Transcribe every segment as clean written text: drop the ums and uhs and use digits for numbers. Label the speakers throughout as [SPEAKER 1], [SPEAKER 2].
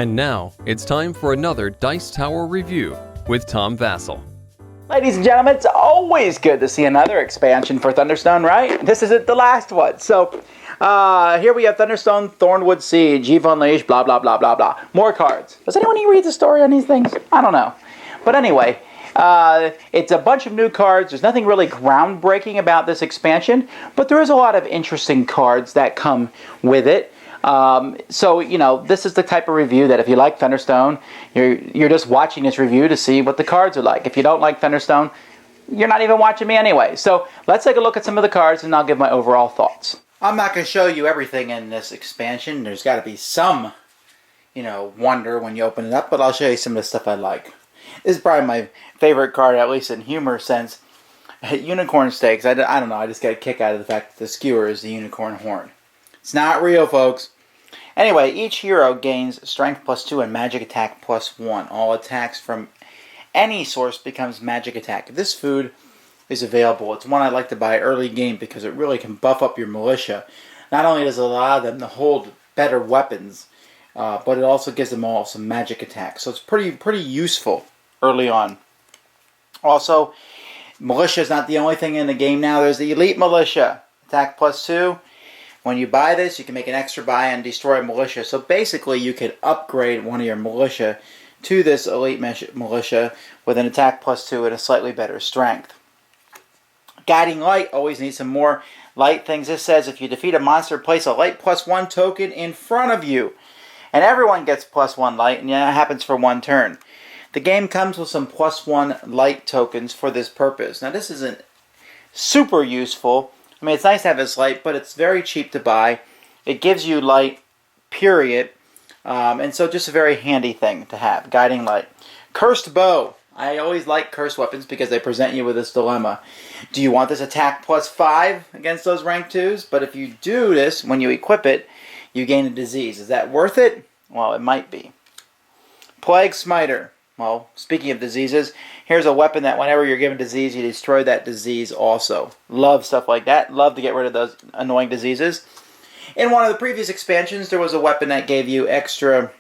[SPEAKER 1] And now, it's time for another Dice Tower review with Tom Vasel.
[SPEAKER 2] Ladies and gentlemen, it's always good to see another expansion for Thunderstone, right? This isn't the last one. So, here we have Thunderstone, Thornwood Siege, Eve Unleashed, blah, blah, blah, blah, blah. More cards. Does anyone even read the story on these things? I don't know. But anyway, it's a bunch of new cards. There's nothing really groundbreaking about this expansion, but there is a lot of interesting cards that come with it. So, you know, this is the type of review that if you like Thunderstone, you're just watching this review to see what the cards are like. If you don't like Thunderstone, you're not even watching me anyway. So let's take a look at some of the cards and I'll give my overall thoughts. I'm not going to show you everything in this expansion. There's got to be some, you know, wonder when you open it up, but I'll show you some of the stuff I like. This is probably my favorite card, at least in humor sense. Unicorn Stakes. I don't know, I just get a kick out of the fact that the skewer is the unicorn horn. It's not real, folks. Anyway, each hero gains Strength +2 and Magic Attack +1. All attacks from any source becomes Magic Attack. If this food is available, it's one I like to buy early game because it really can buff up your militia. Not only does it allow them to hold better weapons, but it also gives them all some Magic Attack. So it's pretty useful early on. Also, Militia is not the only thing in the game now. There's the Elite Militia. Attack +2. When you buy this, you can make an extra buy and destroy a militia. So basically, you could upgrade one of your militia to this elite militia with an attack +2 and a slightly better strength. Guiding Light always needs some more light things. This says if you defeat a monster, place a light +1 token in front of you. And everyone gets +1 light, and yeah, it happens for one turn. The game comes with some +1 light tokens for this purpose. Now, this isn't super useful. I mean, it's nice to have this light, but it's very cheap to buy. It gives you light, period. And so just a very handy thing to have. Guiding Light. Cursed Bow. I always like cursed weapons because they present you with this dilemma. Do you want this attack +5 against those rank 2s? But if you do this, when you equip it, you gain a disease. Is that worth it? Well, it might be. Plague Smiter. Well, speaking of diseases, here's a weapon that whenever you're given disease, you destroy that disease also. Love stuff like that. Love to get rid of those annoying diseases. In one of the previous expansions, there was a weapon that gave you extra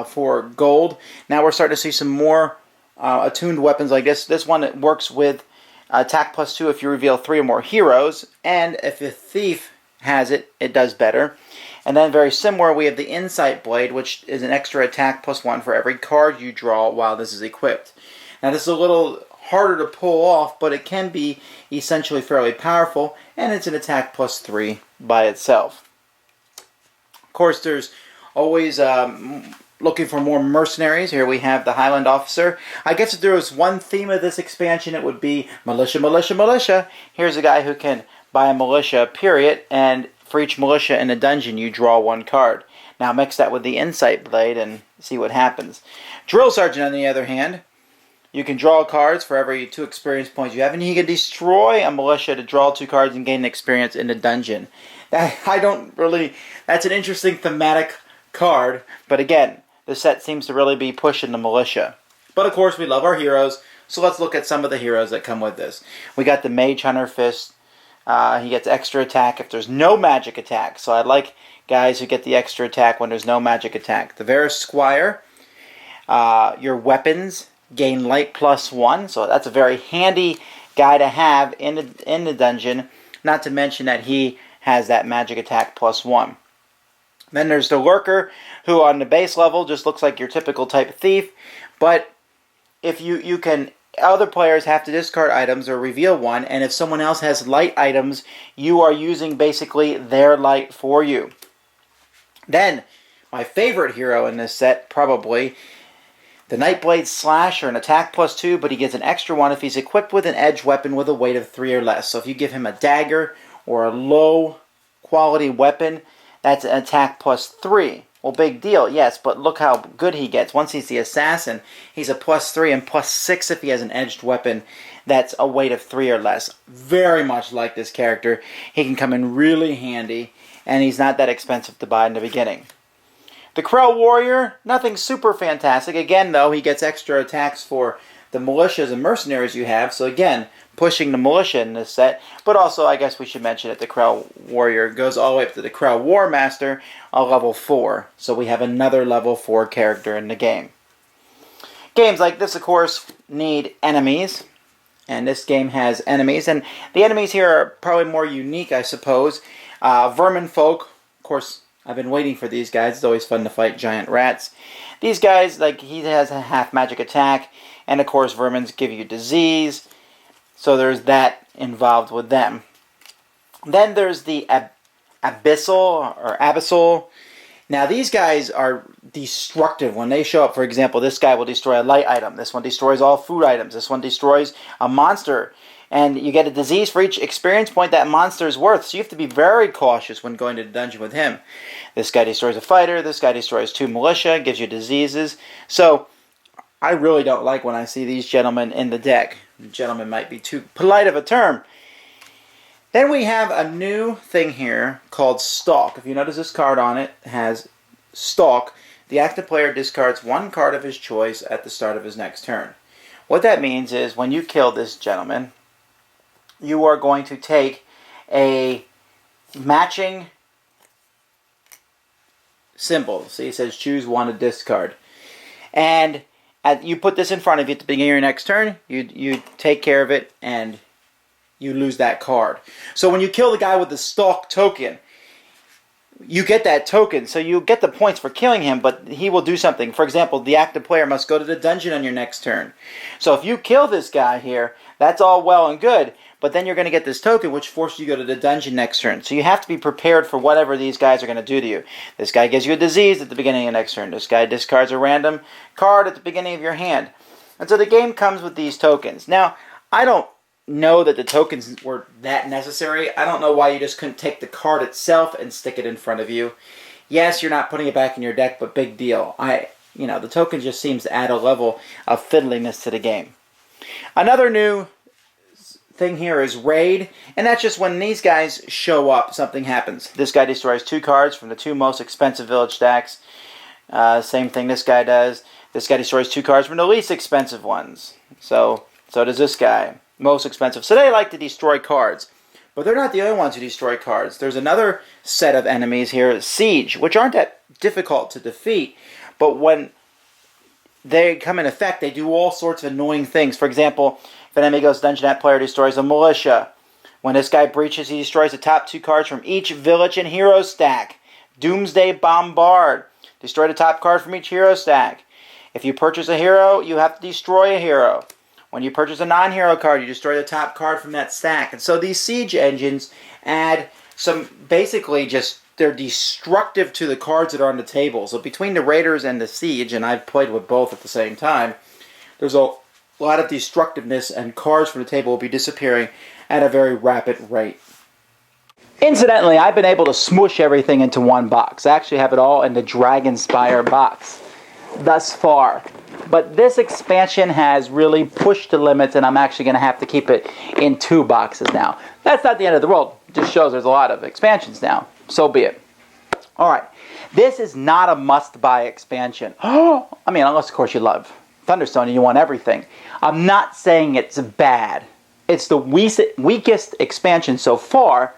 [SPEAKER 2] for gold. Now we're starting to see some more attuned weapons like this. This one that works with attack +2 if you reveal 3 or more heroes. And if a thief has it, it does better. And then very similar, we have the Insight Blade, which is an extra attack +1 for every card you draw while this is equipped. Now this is a little harder to pull off, but it can be essentially fairly powerful, and it's an attack +3 by itself. Of course, there's always looking for more mercenaries. Here we have the Highland Officer. I guess if there was one theme of this expansion, it would be militia, militia, militia. Here's a guy who can buy a militia, period, and for each militia in a dungeon, you draw 1 card. Now mix that with the Insight Blade and see what happens. Drill Sergeant, on the other hand, you can draw cards for every 2 experience points you have, and you can destroy a militia to draw 2 cards and gain experience in the dungeon. That's an interesting thematic card, but again, the set seems to really be pushing the militia. But of course, we love our heroes, so let's look at some of the heroes that come with this. We got the Mage Hunter Fist. He gets extra attack if there's no magic attack. So I like guys who get the extra attack when there's no magic attack. The Varus Squire. Your weapons gain light +1. So that's a very handy guy to have in the dungeon. Not to mention that he has that magic attack +1. Then there's the Lurker, who on the base level just looks like your typical type of thief. But if you can... Other players have to discard items or reveal 1, and if someone else has light items, you are using basically their light for you. Then, my favorite hero in this set, probably, the Nightblade Slasher, an attack +2, but he gets an extra 1 if he's equipped with an edge weapon with a weight of 3 or less. So if you give him a dagger or a low quality weapon, that's an attack +3. Well, big deal, yes, but look how good he gets. Once he's the assassin, he's a +3 and +6 if he has an edged weapon that's a weight of 3 or less. Very much like this character. He can come in really handy, and he's not that expensive to buy in the beginning. The Krell Warrior, nothing super fantastic. Again, though, he gets extra attacks for the militias and mercenaries you have, so again, pushing the militia in this set, but also I guess we should mention that the Krell Warrior goes all the way up to the Krell War Master on level 4. So we have another level 4 character in the game. Games like this, of course, need enemies. And this game has enemies. And the enemies here are probably more unique, I suppose. Vermin folk. Of course, I've been waiting for these guys. It's always fun to fight giant rats. These guys, like, he has a half magic attack. And, of course, vermins give you disease. So there's that involved with them. Then there's the Abyssal. Now these guys are destructive when they show up. For example, this guy will destroy a light item. This one destroys all food items. This one destroys a monster. And you get a disease for each experience point that monster is worth. So you have to be very cautious when going to the dungeon with him. This guy destroys a fighter. This guy destroys 2 militia. Gives you diseases. So I really don't like when I see these gentlemen in the deck. Gentlemen might be too polite of a term. Then we have a new thing here called Stalk. If you notice this card on it has Stalk. The active player discards 1 card of his choice at the start of his next turn. What that means is when you kill this gentleman, you are going to take a matching symbol. See, it says choose 1 to discard. And you put this in front of you at the beginning of your next turn. You take care of it and you lose that card. So when you kill the guy with the Stalk token, you get that token. So you get the points for killing him, but he will do something. For example, the active player must go to the dungeon on your next turn. So if you kill this guy here, that's all well and good, but then you're going to get this token which forces you to go to the dungeon next turn. So you have to be prepared for whatever these guys are going to do to you. This guy gives you a disease at the beginning of next turn. This guy discards a random card at the beginning of your hand. And so the game comes with these tokens. Now, I don't know that the tokens were that necessary. I don't know why you just couldn't take the card itself and stick it in front of you. Yes, you're not putting it back in your deck, but big deal. The token just seems to add a level of fiddliness to the game. Another new thing here is Raid, and that's just when these guys show up, something happens. This guy destroys 2 cards from the 2 most expensive village stacks. Same thing this guy does. This guy destroys 2 cards from the least expensive ones. So does this guy. Most expensive. So they like to destroy cards. But they're not the only ones who destroy cards. There's another set of enemies here, Siege, which aren't that difficult to defeat. But when they come in effect, they do all sorts of annoying things. For example, if an enemy goes dungeon, that player destroys a militia. When this guy breaches, he destroys the top 2 cards from each village and hero stack. Doomsday Bombard. Destroy the top card from each hero stack. If you purchase a hero, you have to destroy a hero. When you purchase a non-hero card, you destroy the top card from that stack. And so these siege engines add some, basically just, they're destructive to the cards that are on the table. So between the Raiders and the Siege, and I've played with both at the same time, there's a lot of destructiveness and cards from the table will be disappearing at a very rapid rate. Incidentally, I've been able to smoosh everything into one box. I actually have it all in the Dragonspire box thus far. But this expansion has really pushed the limits, and I'm actually going to have to keep it in 2 boxes now. That's not the end of the world. It just shows there's a lot of expansions now. So be it. Alright, this is not a must-buy expansion. I mean, unless, of course, you love Thunderstone and you want everything. I'm not saying it's bad. It's the weakest expansion so far,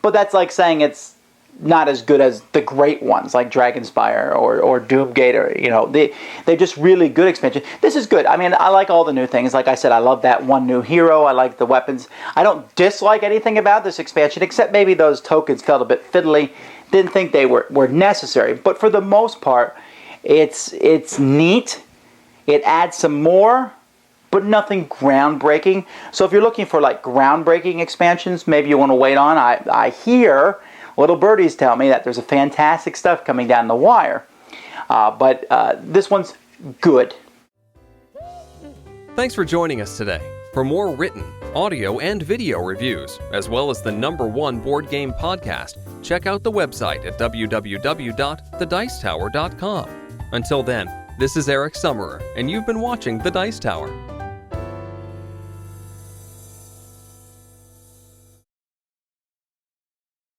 [SPEAKER 2] but that's like saying it's not as good as the great ones like Dragonspire or Doomgate. They're just really good expansion. This is good. I mean, I like all the new things. Like I said, I love that one new hero. I like the weapons. I don't dislike anything about this expansion except maybe those tokens felt a bit fiddly. Didn't think they were necessary. But for the most part, it's neat. It adds some more, but nothing groundbreaking. So if you're looking for like groundbreaking expansions, maybe you want to wait on. I hear little birdies tell me that there's a fantastic stuff coming down the wire. But this one's good.
[SPEAKER 1] Thanks for joining us today. For more written, audio, and video reviews, as well as the #1 board game podcast, check out the website at www.thedicetower.com. Until then, this is Eric Summerer, and you've been watching The Dice Tower.